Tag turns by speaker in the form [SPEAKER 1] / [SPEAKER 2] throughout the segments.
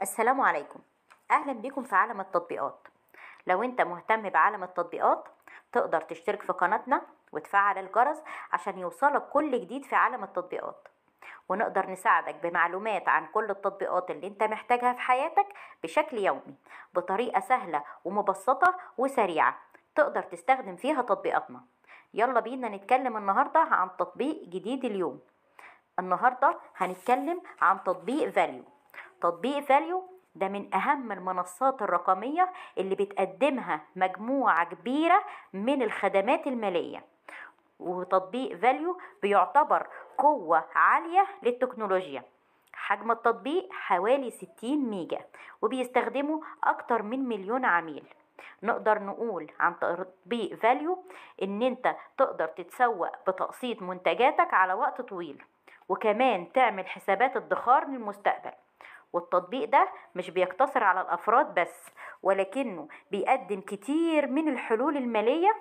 [SPEAKER 1] السلام عليكم. أهلا بكم في عالم التطبيقات. لو أنت مهتم بعالم التطبيقات تقدر تشترك في قناتنا وتفعل الجرس عشان يوصلك كل جديد في عالم التطبيقات، ونقدر نساعدك بمعلومات عن كل التطبيقات اللي انت محتاجها في حياتك بشكل يومي بطريقة سهلة ومبسطة وسريعة تقدر تستخدم فيها تطبيقاتنا. يلا بينا نتكلم النهاردة عن تطبيق جديد اليوم. النهاردة هنتكلم عن تطبيق فاليو. تطبيق فاليو ده من أهم المنصات الرقمية اللي بتقدمها مجموعة كبيرة من الخدمات المالية، وتطبيق فاليو بيعتبر قوة عالية للتكنولوجيا. حجم التطبيق حوالي 60 ميجا وبيستخدمه أكتر من 1,000,000 عميل. نقدر نقول عن تطبيق فاليو إن أنت تقدر تتسوق بتقسيط منتجاتك على وقت طويل، وكمان تعمل حسابات ادخار للمستقبل. والتطبيق ده مش بيقتصر على الأفراد بس، ولكنه بيقدم كتير من الحلول المالية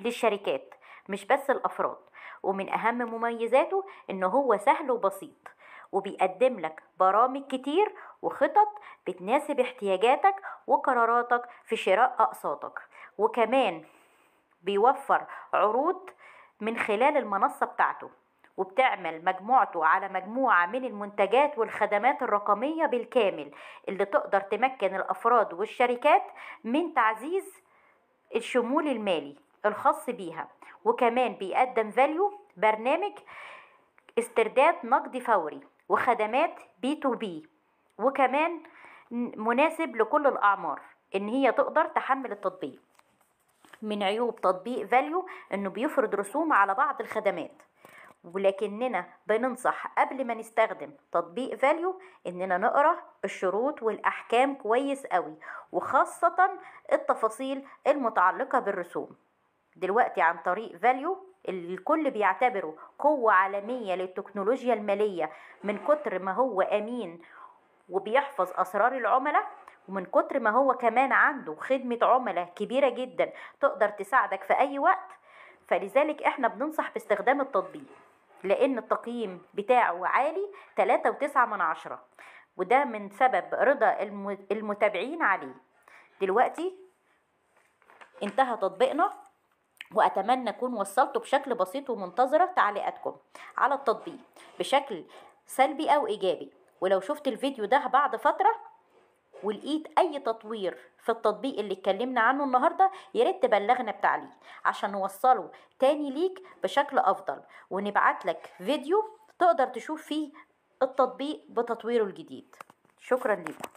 [SPEAKER 1] للشركات مش بس الأفراد. ومن أهم مميزاته إنه هو سهل وبسيط، وبيقدم لك برامج كتير وخطط بتناسب احتياجاتك وقراراتك في شراء أقساطك، وكمان بيوفر عروض من خلال المنصة بتاعته، وبتعمل مجموعته على مجموعة من المنتجات والخدمات الرقمية بالكامل اللي تقدر تمكن الأفراد والشركات من تعزيز الشمول المالي الخاص بيها. وكمان بيقدم فاليو برنامج استرداد نقدي فوري وخدمات B2B، وكمان مناسب لكل الأعمار إن هي تقدر تحمل التطبيق. من عيوب تطبيق فاليو إنه بيفرض رسوم على بعض الخدمات، ولكننا بننصح قبل ما نستخدم تطبيق فاليو إننا نقرأ الشروط والأحكام كويس قوي، وخاصة التفاصيل المتعلقة بالرسوم. دلوقتي عن طريق فاليو اللي الكل بيعتبره قوة عالمية للتكنولوجيا المالية من كتر ما هو أمين وبيحفظ أسرار العملاء، ومن كتر ما هو كمان عنده خدمة عملاء كبيرة جدا تقدر تساعدك في أي وقت. فلذلك احنا بننصح باستخدام التطبيق، لأن التقييم بتاعه عالي 3.9، وده من سبب رضا المتابعين عليه. دلوقتي انتهى تطبيقنا، وأتمنى أكون وصلته بشكل بسيط، ومنتظرة تعليقاتكم على التطبيق بشكل سلبي أو إيجابي. ولو شفت الفيديو ده بعد فترة ولقيت أي تطوير في التطبيق اللي اتكلمنا عنه النهاردة، ياريت تبلغنا بتعليق عشان نوصله تاني ليك بشكل أفضل، ونبعت لك فيديو تقدر تشوف فيه التطبيق بتطويره الجديد. شكرا لكم.